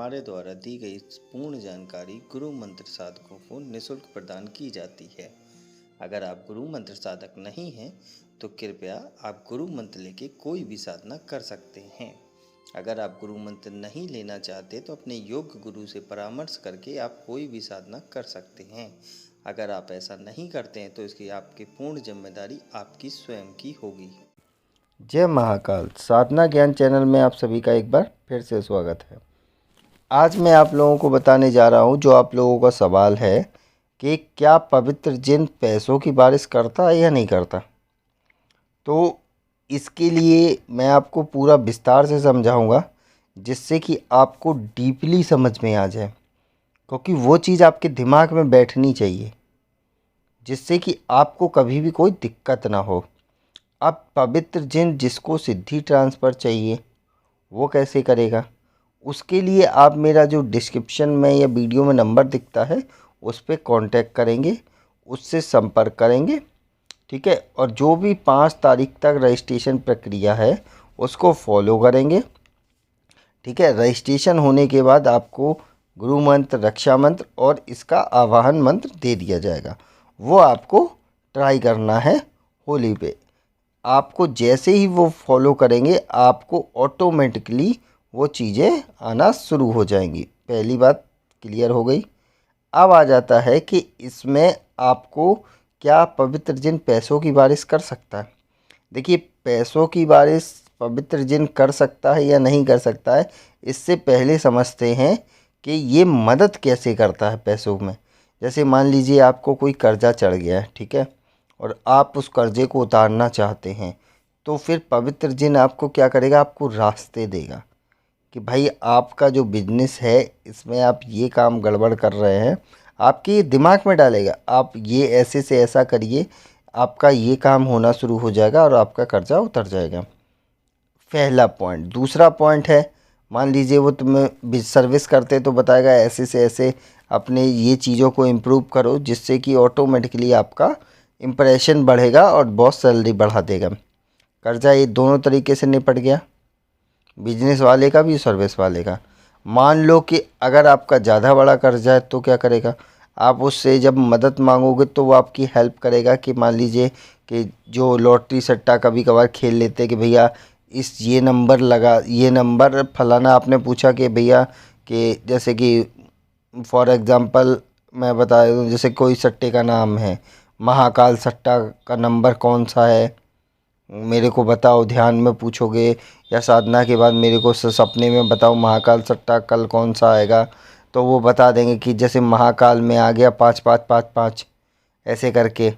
हमारे द्वारा दी गई पूर्ण जानकारी गुरु मंत्र साधकों को निःशुल्क प्रदान की जाती है। अगर आप गुरु मंत्र साधक नहीं हैं तो कृपया आप गुरु मंत्र लेके कोई भी साधना कर सकते हैं। अगर आप गुरु मंत्र नहीं लेना चाहते तो अपने योग्य गुरु से परामर्श करके आप कोई भी साधना कर सकते हैं। अगर आप ऐसा नहीं करते हैं तो इसकी आपकी पूर्ण जिम्मेदारी आपकी स्वयं की होगी। जय महाकाल साधना ज्ञान चैनल में आप सभी का एक बार फिर से स्वागत है। आज मैं आप लोगों को बताने जा रहा हूं जो आप लोगों का सवाल है कि क्या पवित्र जिन पैसों की बारिश करता है या नहीं करता। तो इसके लिए मैं आपको पूरा विस्तार से समझाऊंगा जिससे कि आपको डीपली समझ में आ जाए, क्योंकि वो चीज़ आपके दिमाग में बैठनी चाहिए जिससे कि आपको कभी भी कोई दिक्कत ना हो। अब पवित्र जिन जिसको सिद्धि ट्रांसफ़र चाहिए वो कैसे करेगा, उसके लिए आप मेरा जो डिस्क्रिप्शन में या वीडियो में नंबर दिखता है उस पर कांटेक्ट करेंगे, उससे संपर्क करेंगे, ठीक है। और जो भी 5 तारीख तक रजिस्ट्रेशन प्रक्रिया है उसको फॉलो करेंगे, ठीक है। रजिस्ट्रेशन होने के बाद आपको गुरु मंत्र, रक्षा मंत्र और इसका आवाहन मंत्र दे दिया जाएगा। वो आपको ट्राई करना है होली पे। आपको जैसे ही वो फॉलो करेंगे आपको ऑटोमेटिकली वो चीज़ें आना शुरू हो जाएंगी। पहली बात क्लियर हो गई। अब आ जाता है कि इसमें आपको क्या पवित्र जिन पैसों की बारिश कर सकता है। देखिए, पैसों की बारिश पवित्र जिन कर सकता है या नहीं कर सकता है, इससे पहले समझते हैं कि ये मदद कैसे करता है पैसों में। जैसे मान लीजिए आपको कोई कर्जा चढ़ गया है, ठीक है, और आप उस कर्जे को उतारना चाहते हैं, तो फिर पवित्र जिन आपको क्या करेगा, आपको रास्ते देगा कि भाई आपका जो बिजनेस है इसमें आप ये काम गड़बड़ कर रहे हैं, आपके दिमाग में डालेगा आप ये ऐसे से ऐसा करिए, आपका ये काम होना शुरू हो जाएगा और आपका कर्जा उतर जाएगा। पहला पॉइंट। दूसरा पॉइंट है, मान लीजिए वो तुम्हें सर्विस करते तो बताएगा ऐसे से ऐसे अपने ये चीज़ों को इम्प्रूव करो जिससे कि ऑटोमेटिकली आपका इम्प्रेशन बढ़ेगा और बॉस सैलरी बढ़ा देगा। कर्जा ये दोनों तरीके से निपट गया, बिजनेस वाले का भी, सर्विस वाले का। मान लो कि अगर आपका ज़्यादा बड़ा कर्जा है तो क्या करेगा, आप उससे जब मदद मांगोगे तो वो आपकी हेल्प करेगा कि मान लीजिए कि जो लॉटरी सट्टा कभी कभार खेल लेते हैं कि भैया इस ये नंबर लगा, ये नंबर फलाना आपने पूछा कि भैया कि जैसे कि फॉर एग्ज़ाम्पल मैं बता दूँ, जैसे कोई सट्टे का नाम है महाकाल, सट्टा का नंबर कौन सा है मेरे को बताओ, ध्यान में पूछोगे या साधना के बाद मेरे को सपने में बताओ महाकाल सट्टा कल कौन सा आएगा, तो वो बता देंगे कि जैसे महाकाल में आ गया 5555 ऐसे करके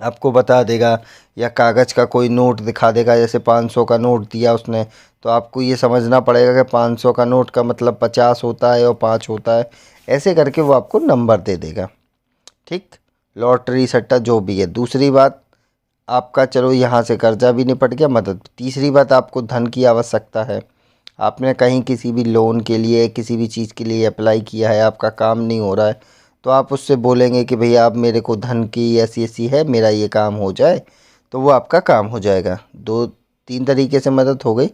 आपको बता देगा। या कागज़ का कोई नोट दिखा देगा, जैसे 500 का नोट दिया उसने, तो आपको ये समझना पड़ेगा कि 500 का नोट का मतलब 50 होता है और 5 होता है, ऐसे करके वो आपको नंबर दे देगा, ठीक। लॉटरी सट्टा जो भी है। दूसरी बात, आपका चलो यहाँ से कर्जा भी निपट गया, मदद। तीसरी बात, आपको धन की आवश्यकता है, आपने कहीं किसी भी लोन के लिए किसी भी चीज़ के लिए अप्लाई किया है, आपका काम नहीं हो रहा है, तो आप उससे बोलेंगे कि भैया आप मेरे को धन की ऐसी ऐसी है, मेरा ये काम हो जाए, तो वो आपका काम हो जाएगा। 2-3 तरीके से मदद हो गई।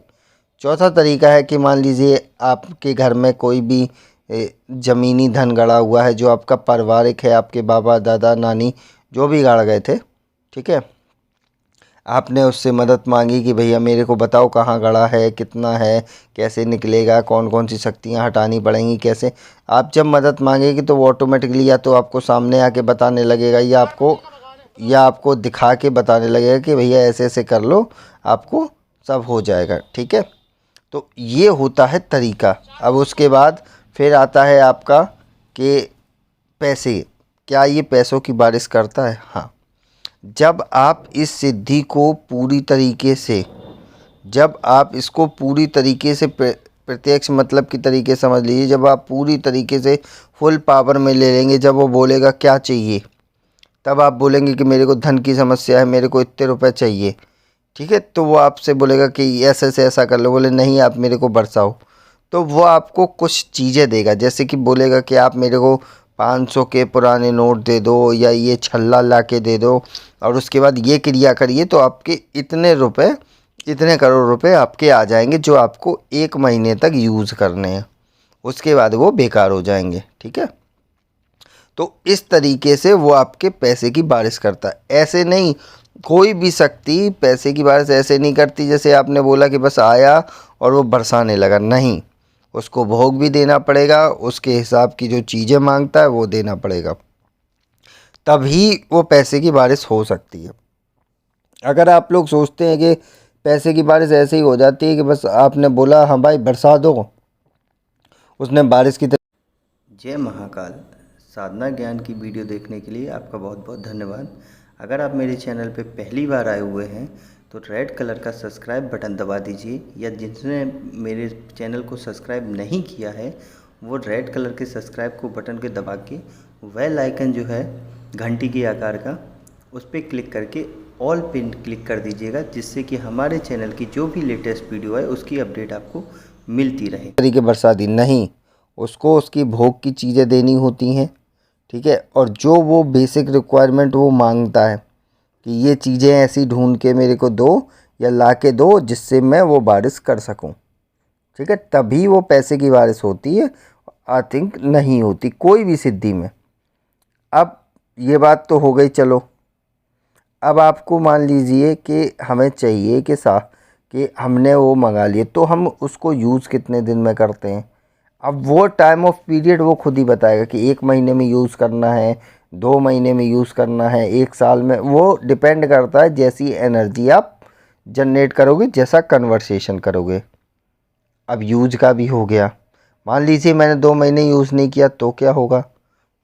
चौथा तरीका है कि मान लीजिए आपके घर में कोई भी ज़मीनी धन गड़ा हुआ है जो आपका पारिवारिक है, आपके बाबा दादा नानी जो भी गाड़ गए थे, ठीक है, आपने उससे मदद मांगी कि भैया मेरे को बताओ कहाँ गड़ा है, कितना है, कैसे निकलेगा, कौन कौन सी शक्तियाँ हटानी पड़ेंगी, कैसे। आप जब मदद मांगेगी तो वो ऑटोमेटिकली या तो आपको सामने आके बताने लगेगा या आपको दिखा के बताने लगेगा कि भैया ऐसे ऐसे कर लो, आपको सब हो जाएगा, ठीक है। तो ये होता है तरीका। अब उसके बाद फिर आता है आपका कि पैसे, क्या ये पैसों की बारिश करता है। हाँ, जब आप इस सिद्धि को पूरी तरीके से, जब आप इसको पूरी तरीके से प्रत्यक्ष मतलब की तरीके समझ लीजिए, जब आप पूरी तरीके से फुल पावर में ले लेंगे, जब वो बोलेगा क्या चाहिए, तब आप बोलेंगे कि मेरे को धन की समस्या है, मेरे को इतने रुपए चाहिए, ठीक है, तो वो आपसे बोलेगा कि ऐसे से ऐसा कर लो, बोले नहीं आप मेरे को बरसाओ, तो वो आपको कुछ चीज़ें देगा। जैसे कि बोलेगा कि आप मेरे को 500 के पुराने नोट दे दो या ये छल्ला ला के दे दो और उसके बाद ये क्रिया करिए तो आपके इतने रुपए, इतने करोड़ रुपए आपके आ जाएंगे जो आपको 1 महीने तक यूज़ करने हैं। उसके बाद वो बेकार हो जाएंगे। ठीक है, तो इस तरीके से वो आपके पैसे की बारिश करता है। ऐसे नहीं, कोई भी शक्ति पैसे की बारिश ऐसे नहीं करती जैसे आपने बोला कि बस आया और वो बरसाने लगा। नहीं, उसको भोग भी देना पड़ेगा, उसके हिसाब की जो चीज़ें मांगता है वो देना पड़ेगा, तभी वो पैसे की बारिश हो सकती है। अगर आप लोग सोचते हैं कि पैसे की बारिश ऐसे ही हो जाती है कि बस आपने बोला हाँ भाई बरसा दो, उसने बारिश की जय महाकाल। साधना ज्ञान की वीडियो देखने के लिए आपका बहुत बहुत धन्यवाद। अगर आप मेरे चैनल पर पहली बार आए हुए हैं तो रेड कलर का सब्सक्राइब बटन दबा दीजिए, या जिसने मेरे चैनल को सब्सक्राइब नहीं किया है वो रेड कलर के सब्सक्राइब को बटन के दबा के बेल आइकन जो है घंटी के आकार का, उस पर क्लिक करके ऑल पिन क्लिक कर दीजिएगा, जिससे कि हमारे चैनल की जो भी लेटेस्ट वीडियो है उसकी अपडेट आपको मिलती रहे। तरीके बरसाती नहीं, उसको उसकी भोग की चीज़ें देनी होती हैं। ठीक है, और जो वो बेसिक रिक्वायरमेंट वो मांगता है कि ये चीज़ें ऐसी ढूंढ के मेरे को दो या ला के दो जिससे मैं वो बारिश कर सकूं। ठीक है, तभी वो पैसे की बारिश होती है, आई थिंक नहीं होती कोई भी सिद्धि में। अब ये बात तो हो गई, चलो अब आपको मान लीजिए कि हमें चाहिए कि हमने वो मंगा लिए, तो हम उसको यूज़ कितने दिन में करते हैं। अब वो टाइम ऑफ पीरियड वो खुद ही बताएगा कि 1 महीने में यूज़ करना है, 2 महीने में यूज़ करना है, 1 साल में। वो डिपेंड करता है जैसी एनर्जी आप जनरेट करोगे, जैसा कन्वर्सेशन करोगे। अब यूज का भी हो गया, मान लीजिए मैंने 2 महीने यूज़ नहीं किया तो क्या होगा,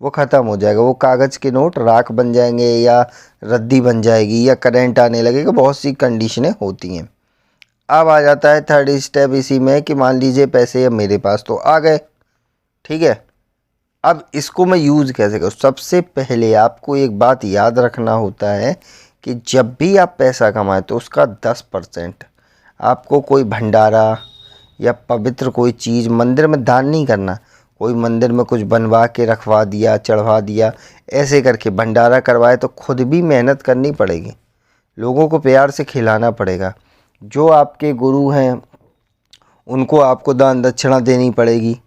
वो ख़त्म हो जाएगा। वो कागज़ के नोट राख बन जाएंगे या रद्दी बन जाएगी या करंट आने लगेगा, बहुत सी कंडीशनें होती हैं। अब आ जाता है थर्ड स्टेप इसी में कि मान लीजिए पैसे अब मेरे पास तो आ गए। ठीक है, अब इसको मैं यूज़ कैसे करूँ। सबसे पहले आपको एक बात याद रखना होता है कि जब भी आप पैसा कमाएं तो उसका 10% आपको कोई भंडारा या पवित्र कोई चीज़ मंदिर में दान नहीं करना। कोई मंदिर में कुछ बनवा के रखवा दिया, चढ़वा दिया, ऐसे करके भंडारा करवाए तो खुद भी मेहनत करनी पड़ेगी, लोगों को प्यार से खिलाना पड़ेगा। जो आपके गुरु हैं उनको आपको दान दक्षिणा देनी पड़ेगी।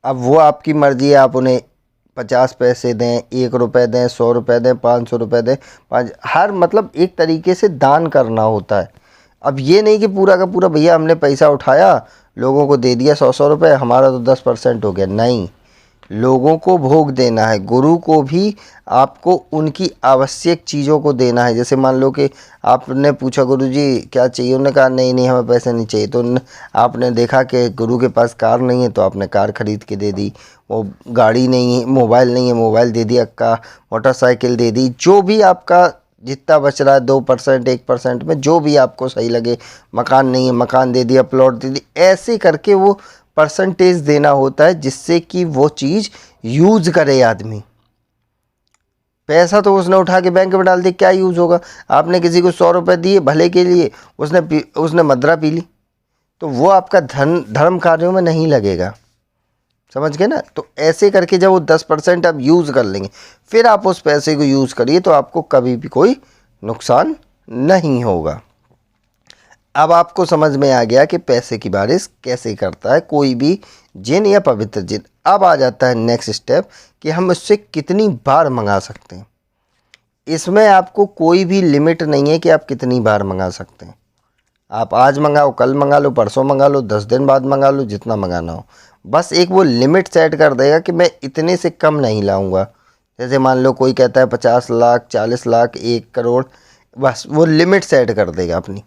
अब वो आपकी मर्ज़ी है, आप उन्हें 50 पैसे दें, 1 रुपये दें, 100 रुपये दें, 500 रुपये दें, हर मतलब एक तरीके से दान करना होता है। अब ये नहीं कि पूरा का पूरा भैया हमने पैसा उठाया लोगों को दे दिया 100-100 रुपये, हमारा तो 10% हो गया। नहीं, लोगों को भोग देना है, गुरु को भी आपको उनकी आवश्यक चीज़ों को देना है। जैसे मान लो कि आपने पूछा गुरु जी क्या चाहिए, उन्होंने कहा नहीं नहीं हमें पैसे नहीं चाहिए, तो आपने देखा कि गुरु के पास कार नहीं है तो आपने कार खरीद के दे दी, वो गाड़ी नहीं है, मोबाइल नहीं है, मोबाइल दे दिया, का मोटरसाइकिल दे दी। जो भी आपका जितना बच रहा है 2% 1% में जो भी आपको सही लगे, मकान नहीं है मकान दे दिया, प्लॉट दे दी, ऐसे करके वो परसेंटेज देना होता है जिससे कि वो चीज़ यूज करे आदमी। पैसा तो उसने उठा के बैंक में डाल दिया, क्या यूज़ होगा। आपने किसी को 100 रुपये दिए भले के लिए, उसने मदरा पी ली, तो वो आपका धर्म कार्यों में नहीं लगेगा, समझ गए ना। तो ऐसे करके जब वो 10% आप यूज़ कर लेंगे फिर आप उस पैसे को यूज़ करिए तो आपको कभी भी कोई नुकसान नहीं होगा। अब आपको समझ में आ गया कि पैसे की बारिश कैसे करता है कोई भी जिन या पवित्र जिन। अब आ जाता है नेक्स्ट स्टेप कि हम उससे कितनी बार मंगा सकते हैं। इसमें आपको कोई भी लिमिट नहीं है कि आप कितनी बार मंगा सकते हैं। आप आज मंगाओ, कल मंगा लो, परसों मंगा लो, 10 दिन बाद मंगा लो, जितना मंगाना हो। बस एक वो लिमिट सेट कर देगा कि मैं इतने से कम नहीं लाऊंगा। जैसे मान लो कोई कहता है 50 लाख, 40 लाख, 1 करोड़, बस वो लिमिट सेट कर देगा अपनी।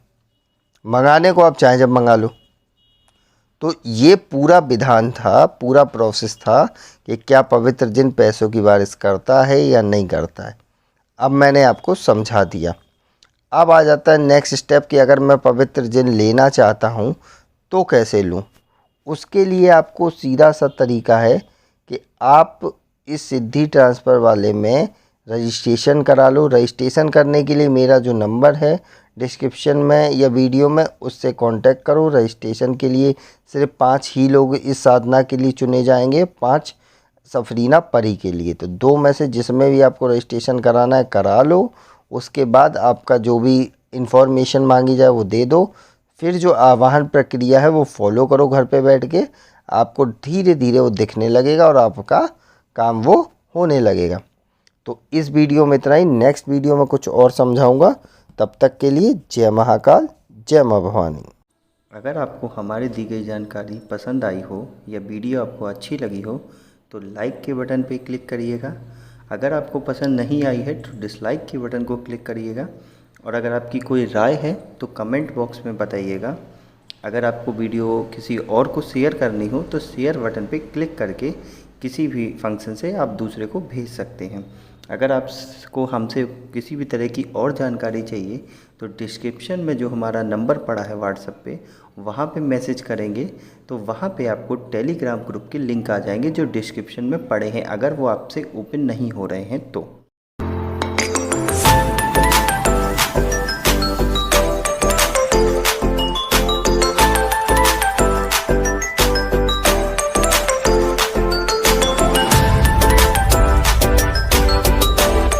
मंगाने को आप चाहे जब मंगा लो। तो ये पूरा विधान था, पूरा प्रोसेस था कि क्या पवित्र जिन पैसों की बारिश करता है या नहीं करता है। अब मैंने आपको समझा दिया। अब आ जाता है नेक्स्ट स्टेप कि अगर मैं पवित्र जिन लेना चाहता हूँ तो कैसे लूँ। उसके लिए आपको सीधा सा तरीका है कि आप इस सिद्धि ट्रांसफ़र वाले में रजिस्ट्रेशन करा लो। रजिस्ट्रेशन करने के लिए मेरा जो नंबर है डिस्क्रिप्शन में या वीडियो में, उससे कांटेक्ट करो। रजिस्ट्रेशन के लिए सिर्फ 5 ही लोग इस साधना के लिए चुने जाएंगे, 5 सफरीना परी के लिए। तो 2 में से जिसमें भी आपको रजिस्ट्रेशन कराना है करा लो। उसके बाद आपका जो भी इंफॉर्मेशन मांगी जाए वो दे दो। फिर जो आवाहन प्रक्रिया है वो फॉलो करो घर पे बैठ के। आपको धीरे धीरे वो दिखने लगेगा और आपका काम वो होने लगेगा। तो इस वीडियो में इतना ही। नेक्स्ट वीडियो में कुछ और समझाऊंगा। तब तक के लिए जय महाकाल, जय माँ भवानी। अगर आपको हमारी दी गई जानकारी पसंद आई हो या वीडियो आपको अच्छी लगी हो तो लाइक के बटन पर क्लिक करिएगा। अगर आपको पसंद नहीं आई है तो डिसलाइक के बटन को क्लिक करिएगा। और अगर आपकी कोई राय है तो कमेंट बॉक्स में बताइएगा। अगर आपको वीडियो किसी और को शेयर करनी हो तो शेयर बटन पे क्लिक करके किसी भी फंक्शन से आप दूसरे को भेज सकते हैं। अगर आपको हमसे किसी भी तरह की और जानकारी चाहिए तो डिस्क्रिप्शन में जो हमारा नंबर पड़ा है व्हाट्सएप पे, वहाँ पे मैसेज करेंगे तो वहाँ पे आपको टेलीग्राम ग्रुप के लिंक आ जाएंगे जो डिस्क्रिप्शन में पड़े हैं, अगर वो आपसे ओपन नहीं हो रहे हैं तो।